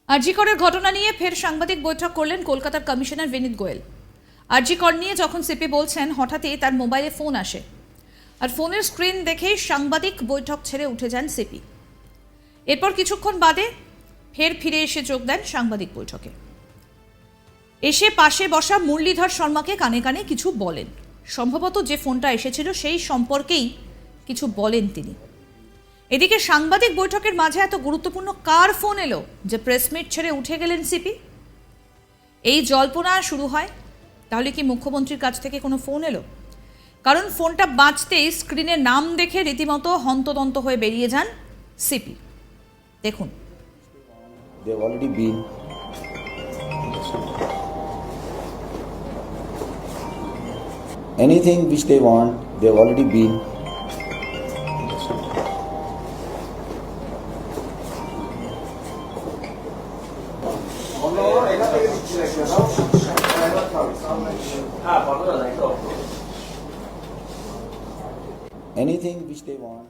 আরজিকরের ঘটনা নিয়ে ফের সাংবাদিক বৈঠক করলেন কলকাতার কমিশনার বিনীত গোয়েল। আরজিকর নিয়ে যখন সিপি বলছেন, হঠাৎই তার মোবাইলে ফোন আসে, আর ফোনের স্ক্রিন দেখেই সাংবাদিক বৈঠক ছেড়ে উঠে যান সিপি। এরপর কিছুক্ষণ বাদে ফের ফিরে এসে যোগ দেন সাংবাদিক বৈঠকে। এসে পাশে বসা মুরলীধর শর্মাকে কানে কানে কিছু বলেন। সম্ভবত যে ফোনটা এসেছিল সেই সম্পর্কেই কিছু বলেন তিনি। এদিকে সাংবাদিক বৈঠকের মাঝে এত গুরুত্বপূর্ণ কার ফোন এলো যে প্রেসমিট ছেড়ে উঠে গেলেন সিপি? এই জল্পনা শুরু হয়, তাহলে কি মুখ্যমন্ত্রীর কাছ থেকে কোনো ফোন এলো? কারণ ফোনটা বাজতেই স্ক্রিনে নাম দেখে রীতিমতো হন্তদন্ত হয়ে বেরিয়ে যান সিপি। দেখুন, They've already been. Anything which they want, they've already been. Anything which they want.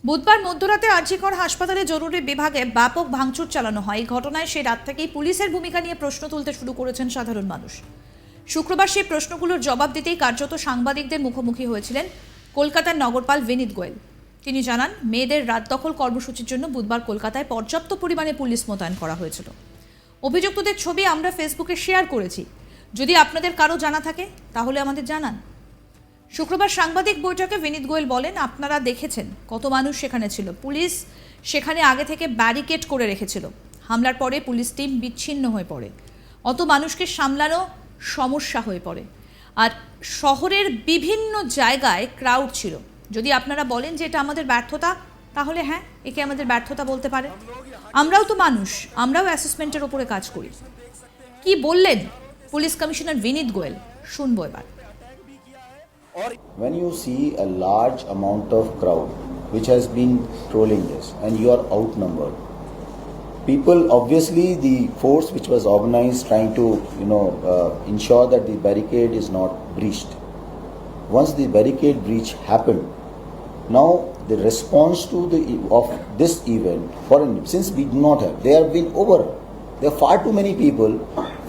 বুধবার মধ্যরাতে আরজিকর হাসপাতালে জরুরি বিভাগে ব্যাপক ভাঙচুর চালানো হয়। এই ঘটনায় সেই রাত থেকেই পুলিশের ভূমিকা নিয়ে প্রশ্ন তুলতে শুরু করেছেন সাধারণ মানুষ। শুক্রবার সেই প্রশ্নগুলোর জবাব দিতেই কার্যত সাংবাদিকদের মুখোমুখি হয়েছিলেন কলকাতার নগরপাল বিনীত গোয়েল। তিনি জানান, মেয়েদের রাত দখল কর্মসূচির জন্য বুধবার কলকাতায় পর্যাপ্ত পরিমাণে পুলিশ মোতায়েন করা হয়েছিল। অভিযুক্তদের ছবি আমরা ফেসবুকে শেয়ার করেছি। যদি আপনাদের কারো জানা থাকে তাহলে আমাদের জানান। শুক্রবার সাংবাদিক বৈঠকে বিনীত গোয়েল বলেন, আপনারা দেখেছেন কত মানুষ সেখানে ছিল। পুলিশ সেখানে আগে থেকে ব্যারিকেড করে রেখেছিল। হামলার পরে পুলিশ টিম বিচ্ছিন্ন হয়ে পড়ে। অত মানুষকে সামলানো সমস্যা হয়ে পড়ে। আর শহরের বিভিন্ন জায়গায় ক্রাউড ছিল। যদি আপনারা বলেন যে এটা আমাদের ব্যর্থতা, তাহলে হ্যাঁ, একে আমাদের ব্যর্থতা বলতে পারে। আমরাও তো মানুষ, আমরাও অ্যাসেসমেন্টের ওপরে কাজ করি। কি বললেন পুলিশ কমিশনার বিনীত গোয়েল, শুনবো এবার। When you see a large amount of crowd which has been trolling this and you are outnumbered, people, obviously the force which was organized trying to ensure that the barricade is not breached. Once the barricade breach happened, now the response to of this event, since we do not have, there have been there are far too many people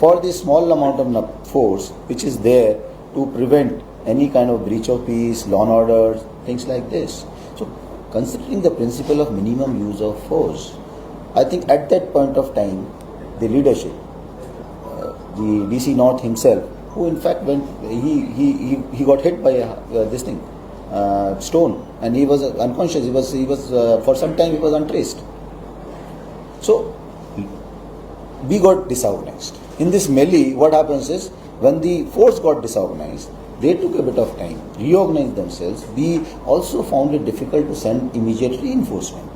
for the small amount of force which is there to prevent any kind of breach of peace, law and order, things like this. So, considering the principle of minimum use of force, I think at that point of time, the leadership, the DC North himself, who in fact when he got hit by this thing, stone, and he was unconscious. He was for some time he was untraced. So, we got disorganized. In this melee, what happens is when the force got disorganized, they took a bit of time, reorganized themselves. We also found it difficult to send immediate reinforcement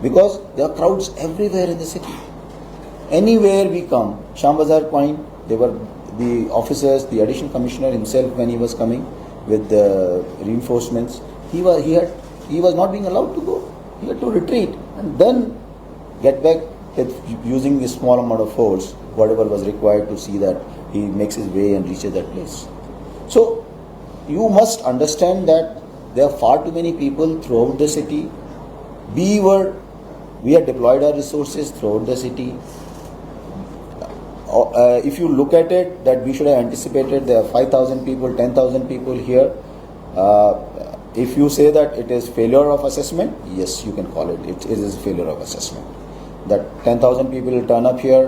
because there are crowds everywhere in the city. Anywhere we come, Shambazar Point, there were the officers, the additional commissioner himself when he was coming with the reinforcements, he was not being allowed to go. He had to retreat and then get back with using a small amount of force, whatever was required to see that he makes his way and reaches that place. So, you must understand that there are far too many people throughout the city. We had deployed our resources throughout the city. If you look at it, that we should have anticipated there are 5,000 people, 10,000 people here. If you say that it is failure of assessment, yes, you can call it. It is failure of assessment. That 10,000 people will turn up here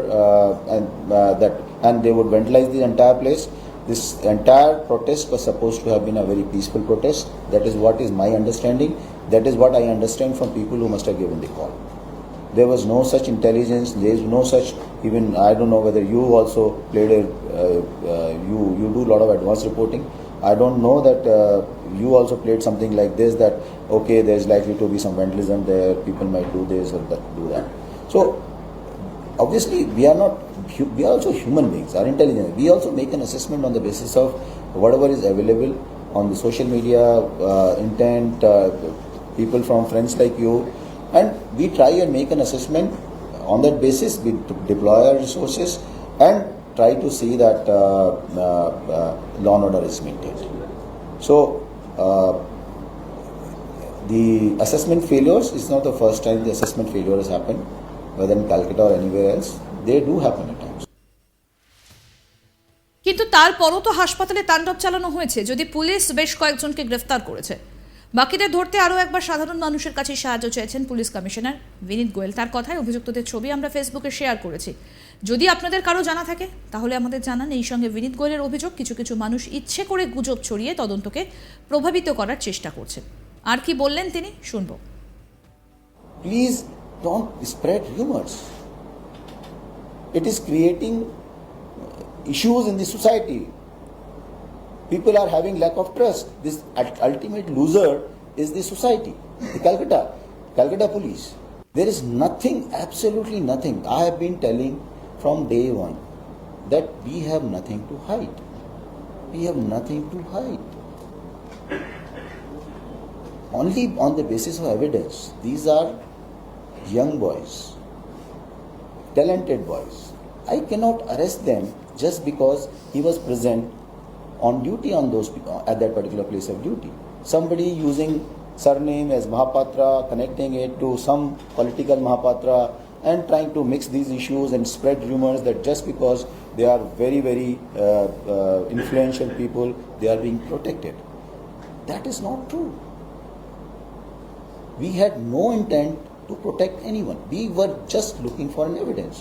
and they would vandalize the entire place. This entire protest was supposed to have been a very peaceful protest. That is what is my understanding. That is what I understand from people who must have given the call. There was no such intelligence. There is no such, even I don't know whether you also played you do a lot of advanced reporting. I don't know that you also played something like this, that okay, there is likely to be some vandalism there, people might do this or do that. So obviously we are also human beings, are intelligent. We also make an assessment on the basis of whatever is available on the social media, intent, people from friends like you, and we try and make an assessment. On that basis, we deploy our resources and try to see that law and order is maintained. So, the assessment failures is not the first time the assessment failure has happened. whether in Calcutta or anywhere else, they do happen at times. কিন্তু তারপরও তো হাসপাতালে তাণ্ডব চালানো হয়েছে, যদি police বেশ কয়েকজনকে গ্রেফতার করেছে। বাকিদের ধরতে আরও একবার সাধারণ মানুষের কাছে সাহায্য চেয়েছেন পুলিশ কমিশনার বিনীত গোয়েল। তার কথায় অভিযুক্তদের ছবি আমরা ফেসবুকে শেয়ার করেছি। যদি আপনাদের কারো জানা থাকে তাহলে আমাদের জানান। এই সঙ্গে বিনীত গোয়েলের অভিযোগ, কিছু কিছু মানুষ ইচ্ছে করে গুজব ছড়িয়ে তদন্তকে প্রভাবিত করার চেষ্টা করছেন। আর কি বললেন তিনি, শুনবো। Please don't spread rumors. It is creating issues in the society. People are having lack of trust. This ultimate loser is the society, the Calcutta police. There is nothing, absolutely nothing. I have been telling from day one that we have nothing to hide. We have nothing to hide. Only on the basis of evidence. These are young boys, talented boys. I cannot arrest them just because he was present on duty on those at that particular place of duty. Somebody using surname as Mahapatra, connecting it to some political Mahapatra and trying to mix these issues and spread rumors that just because they are very influential people, they are being protected. That is not true. We had no intent to protect anyone. We were just looking for an evidence.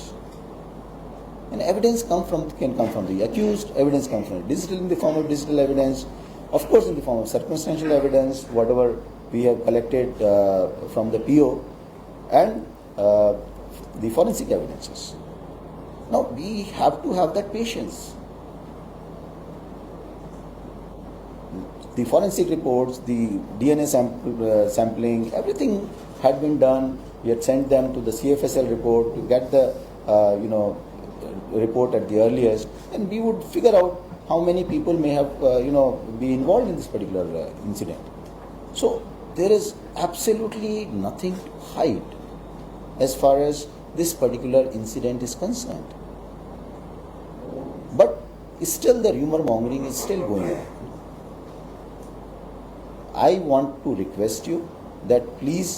And evidence can come from the accused, evidence comes from in the form of digital evidence, of course in the form of circumstantial evidence, whatever we have collected from the PO, and the forensic evidences. Now we have to have that patience. The forensic reports, the DNA sampling, everything had been done. We had sent them to the CFSL report to get the report at the earliest, and we would figure out how many people may have be involved in this particular incident. So there is absolutely nothing to hide as far as this particular incident is concerned. But still the rumor mongering is still going on. I want to request you that please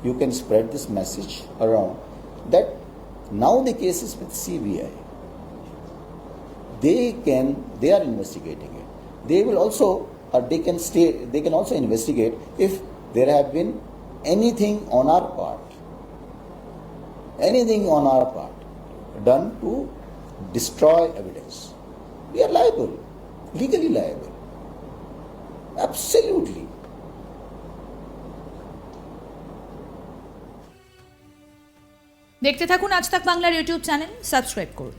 you can spread this message around that now the case is with CBI. They are investigating it. They will also, or they can also investigate if there have been anything on our part done to destroy evidence. We are liable, legally liable. Absolutely. দেখতে থাকুন আজ তাক বাংলার YouTube channel, subscribe করুন।